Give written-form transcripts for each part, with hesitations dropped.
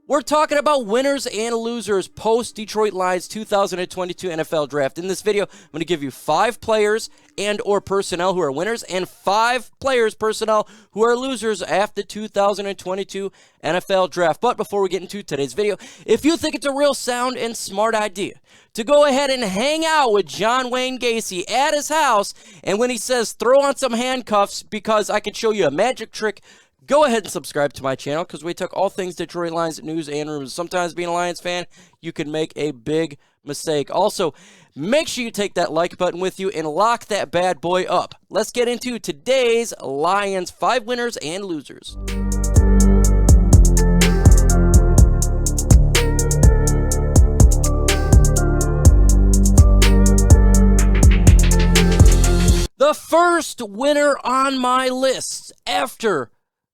We're talking about winners and losers post-Detroit Lions 2022 NFL Draft. In this video, I'm going to give you 5 players and or personnel who are winners and 5 players, personnel who are losers after 2022 NFL Draft. But before we get into today's video, if you think it's a real sound and smart idea to go ahead and hang out with John Wayne Gacy at his house, and when he says throw on some handcuffs because I can show you a magic trick, go ahead and subscribe to my channel because we talk all things Detroit Lions news and rumors. Sometimes being a Lions fan, you can make a big mistake. Also, make sure you take that like button with you and lock that bad boy up. Let's get into today's Lions 5 winners and losers. The first winner on my list after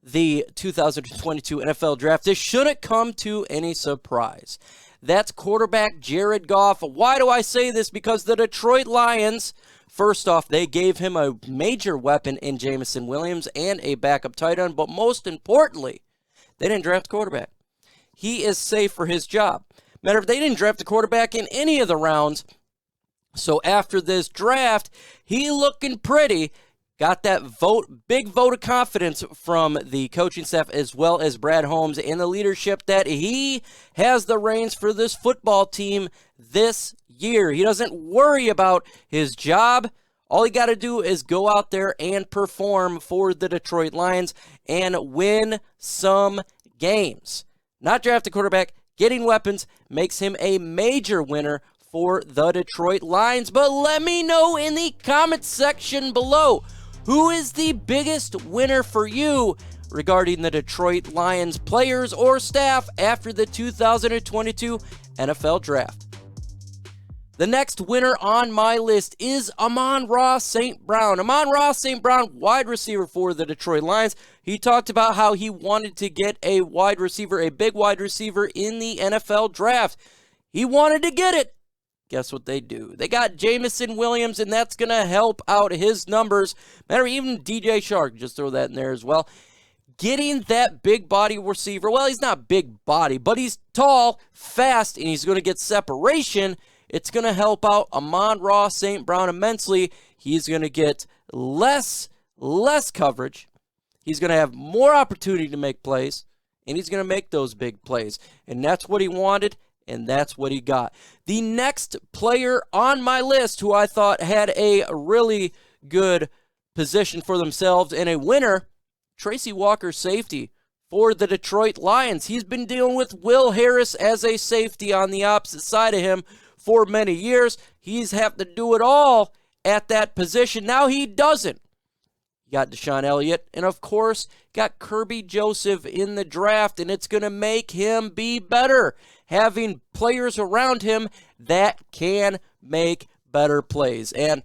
the 2022 NFL Draft, this shouldn't come to any surprise. That's quarterback Jared Goff. Why do I say this? Because the Detroit Lions, first off, they gave him a major weapon in Jameson Williams and a backup tight end, but most importantly, they didn't draft a quarterback. He is safe for his job. Matter of fact, they didn't draft a quarterback in any of the rounds, so after this draft, he looking pretty. Got that big vote of confidence from the coaching staff as well as Brad Holmes and the leadership that he has the reins for this football team this year. He doesn't worry about his job. All he got to do is go out there and perform for the Detroit Lions and win some games. Not draft a quarterback, getting weapons makes him a major winner for the Detroit Lions. But let me know in the comments section below, who is the biggest winner for you regarding the Detroit Lions players or staff after the 2022 NFL Draft? The next winner on my list is Amon-Ra St. Brown. Amon-Ra St. Brown, wide receiver for the Detroit Lions. He talked about how he wanted to get a wide receiver, a big wide receiver in the NFL Draft. He wanted to get it. Guess what they do? They got Jameson Williams, and that's going to help out his numbers. Matter even DJ Shark, just throw that in there as well. Getting that big body receiver, well, he's not big body, but he's tall, fast, and he's going to get separation. It's going to help out Amon-Ra St. Brown immensely. He's going to get less coverage. He's going to have more opportunity to make plays, and he's going to make those big plays. And that's what he wanted, and that's what he got. The next player on my list who I thought had a really good position for themselves and a winner, Tracy Walker, safety for the Detroit Lions. He's been dealing with Will Harris as a safety on the opposite side of him for many years. He's have to do it all at that position. Now he doesn't. You got Deshaun Elliott, and of course, got Kerby Joseph in the draft, and it's going to make him be better, having players around him that can make better plays. And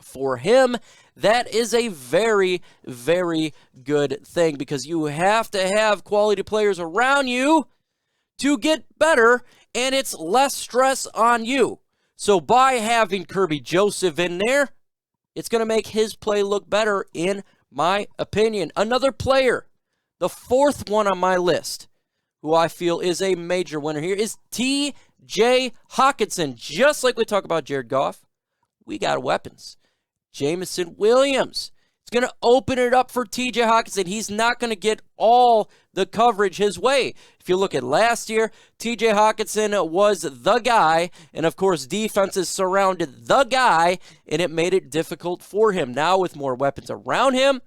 for him, that is a very, very good thing because you have to have quality players around you to get better, and it's less stress on you. So by having Kerby Joseph in there, it's going to make his play look better, in my opinion. Another player, the fourth one on my list, who I feel is a major winner here, is T.J. Hockenson. Just like we talk about Jared Goff, we got weapons. Jameson Williams. It's going to open it up for T.J. Hockenson. He's not going to get all the coverage his way. If you look at last year, T.J. Hockenson was the guy, and of course defenses surrounded the guy, and it made it difficult for him. Now with more weapons around him,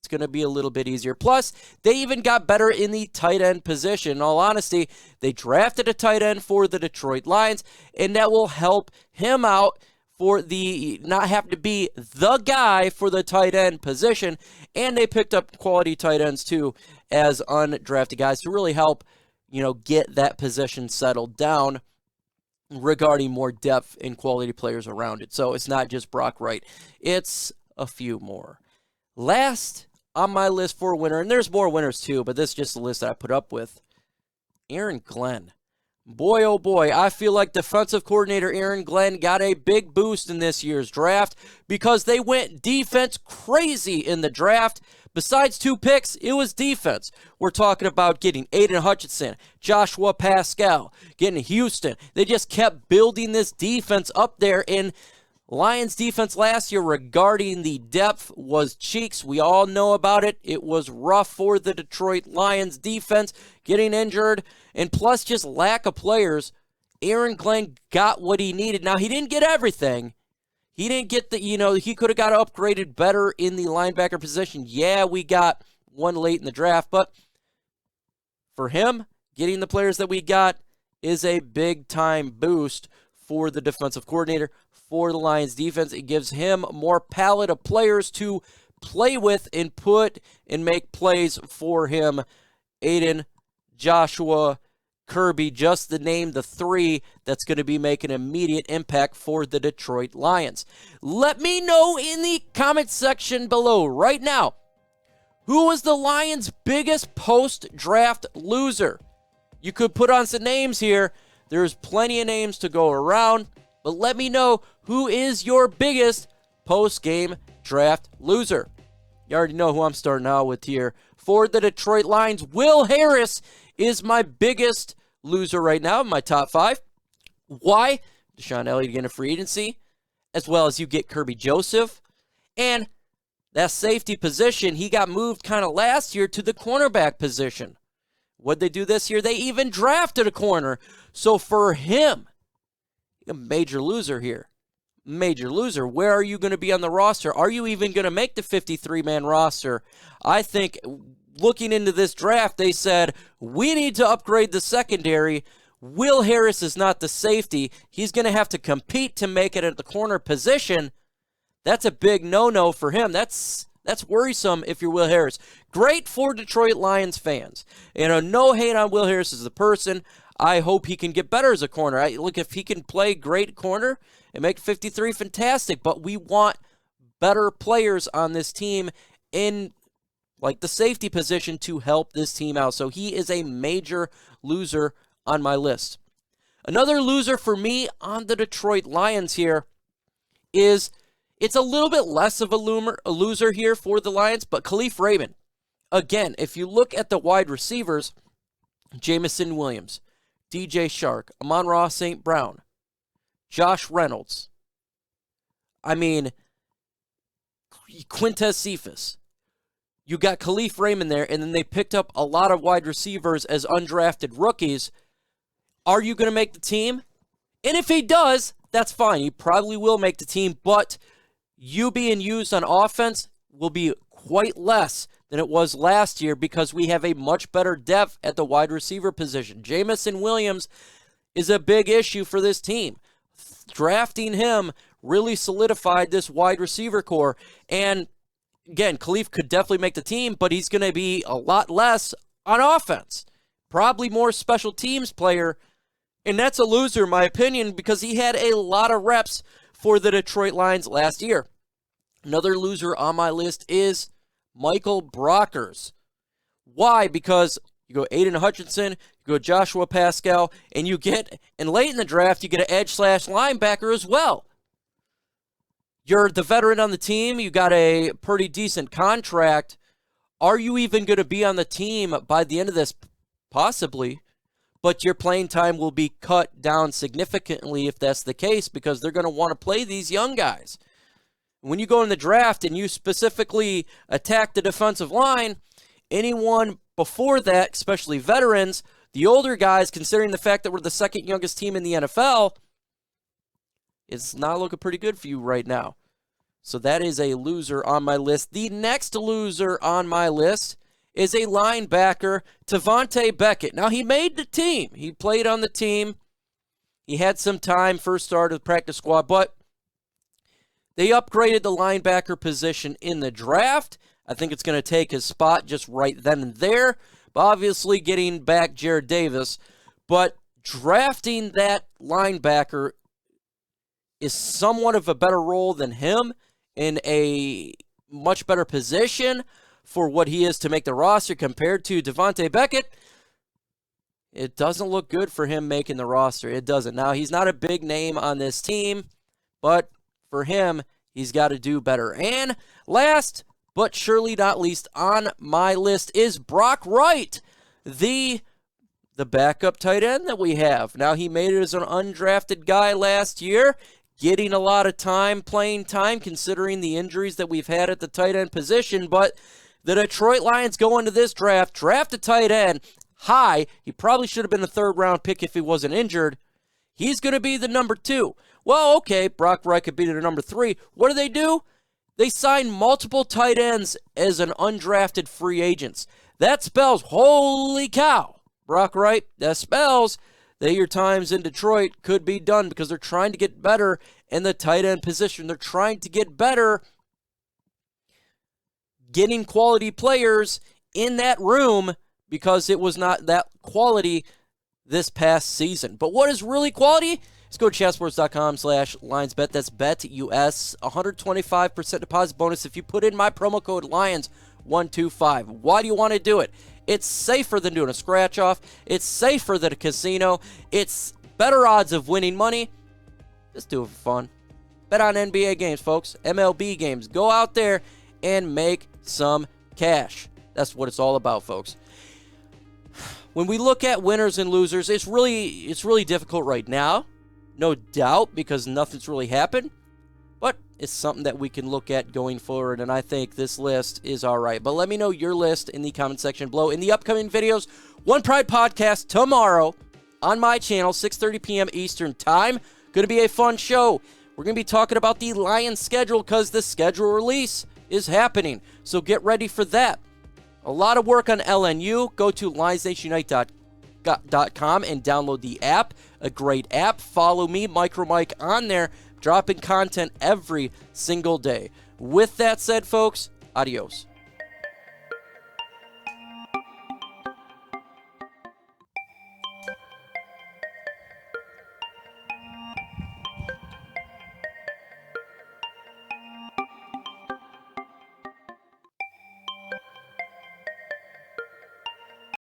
it's going to be a little bit easier. Plus, they even got better in the tight end position. In all honesty, they drafted a tight end for the Detroit Lions, and that will help him out for the not have to be the guy for the tight end position. And they picked up quality tight ends too as undrafted guys to really help, get that position settled down regarding more depth and quality players around it. So it's not just Brock Wright. It's a few more. Last on my list for a winner, and there's more winners too, but this is just the list that I put up with, Aaron Glenn. Boy, oh boy, I feel like defensive coordinator Aaron Glenn got a big boost in this year's draft because they went defense crazy in the draft. Besides 2 picks, it was defense. We're talking about getting Aidan Hutchinson, Joshua Paschal, getting Houston. They just kept building this defense up there, and Lions defense last year regarding the depth was cheeks. We all know about it. It was rough for the Detroit Lions defense, getting injured, and plus just lack of players. Aaron Glenn got what he needed. Now, he didn't get everything. He didn't get he could have got upgraded better in the linebacker position. Yeah, we got one late in the draft, but for him, getting the players that we got is a big-time boost for the defensive coordinator, for the Lions defense. It gives him more palette of players to play with and put and make plays for him. Aidan, Joshua, Kerby, just to name the 3 that's going to be making an immediate impact for the Detroit Lions. Let me know in the comment section below right now, who was the Lions' biggest post-draft loser? You could put on some names here. There's plenty of names to go around, but let me know who is your biggest post-game draft loser. You already know who I'm starting out with here. For the Detroit Lions, Will Harris is my biggest loser right now in my top 5. Why? Deshaun Elliott getting a free agency, as well as you get Kerby Joseph. And that safety position, he got moved kind of last year to the cornerback position. What'd they do this year? They even drafted a corner. So for him, a major loser here. Major loser. Where are you going to be on the roster? Are you even going to make the 53-man roster? I think looking into this draft, they said, we need to upgrade the secondary. Will Harris is not the safety. He's going to have to compete to make it at the corner position. That's a big no-no for him. That's worrisome if you're Will Harris. Great for Detroit Lions fans. No hate on Will Harris as a person. I hope he can get better as a corner. Look, if he can play great corner and make 53, fantastic. But we want better players on this team in like the safety position to help this team out. So he is a major loser on my list. Another loser for me on the Detroit Lions here is, it's a little bit less of a loser here for the Lions, but Khalif Raymond. Again, if you look at the wide receivers, Jameson Williams, DJ Chark, Amon-Ra St. Brown, Josh Reynolds. Quintez Cephas. You got Khalif Raymond there, and then they picked up a lot of wide receivers as undrafted rookies. Are you going to make the team? And if he does, that's fine. He probably will make the team, but you being used on offense will be quite less than it was last year because we have a much better depth at the wide receiver position. Jameson Williams is a big issue for this team. Drafting him really solidified this wide receiver core. And again, Khalif could definitely make the team, but he's going to be a lot less on offense. Probably more special teams player. And that's a loser, in my opinion, because he had a lot of reps for the Detroit Lions last year. Another loser on my list is Michael Brockers. Why? Because you go Aidan Hutchinson, you go Joshua Paschal, and late in the draft, you get an edge/linebacker as well. You're the veteran on the team. You got a pretty decent contract. Are you even going to be on the team by the end of this? Possibly. But your playing time will be cut down significantly if that's the case because they're going to want to play these young guys. When you go in the draft and you specifically attack the defensive line, anyone before that, especially veterans, the older guys, considering the fact that we're the second youngest team in the NFL, it's not looking pretty good for you right now. So that is a loser on my list. The next loser on my list is a linebacker, Tavante Beckett. Now, he made the team. He played on the team. He had some time, first start of the practice squad, but they upgraded the linebacker position in the draft. I think it's going to take his spot just right then and there. But obviously getting back Jared Davis. But drafting that linebacker is somewhat of a better role than him in a much better position for what he is to make the roster compared to Tavante Beckett. it doesn't look good for him making the roster. It doesn't. Now, he's not a big name on this team, but for him, he's got to do better. And last but surely not least on my list is Brock Wright, the backup tight end that we have. Now, he made it as an undrafted guy last year, getting a lot of playing time, considering the injuries that we've had at the tight end position. But the Detroit Lions go into this draft a tight end high. He probably should have been a third-round pick if he wasn't injured. He's going to be the number 2. Well, okay, Brock Wright could be the number 3. What do? They sign multiple tight ends as an undrafted free agents. That spells, holy cow, Brock Wright, that spells that your times in Detroit could be done because they're trying to get better in the tight end position. They're trying to get better getting quality players in that room because it was not that quality this past season. But what is really quality? Let's go to chatsports.com/LionsBet. That's BetUS. 125% deposit bonus if you put in my promo code LIONS125. Why do you want to do it? It's safer than doing a scratch-off. It's safer than a casino. It's better odds of winning money. Just do it for fun. Bet on NBA games, folks. MLB games. Go out there and make some cash. That's what it's all about, folks. When we look at winners and losers, it's really difficult right now. No doubt, because nothing's really happened. But it's something that we can look at going forward, and I think this list is all right. But let me know your list in the comment section below. In the upcoming videos, One Pride Podcast tomorrow on my channel, 6:30 p.m. Eastern Time. Going to be a fun show. We're going to be talking about the Lions schedule because the schedule release is happening. So get ready for that. A lot of work on LNU. Go to lionsnationunite.com and download the app. A great app. Follow me, MicroMike, on there, dropping content every single day. With that said, folks, adios.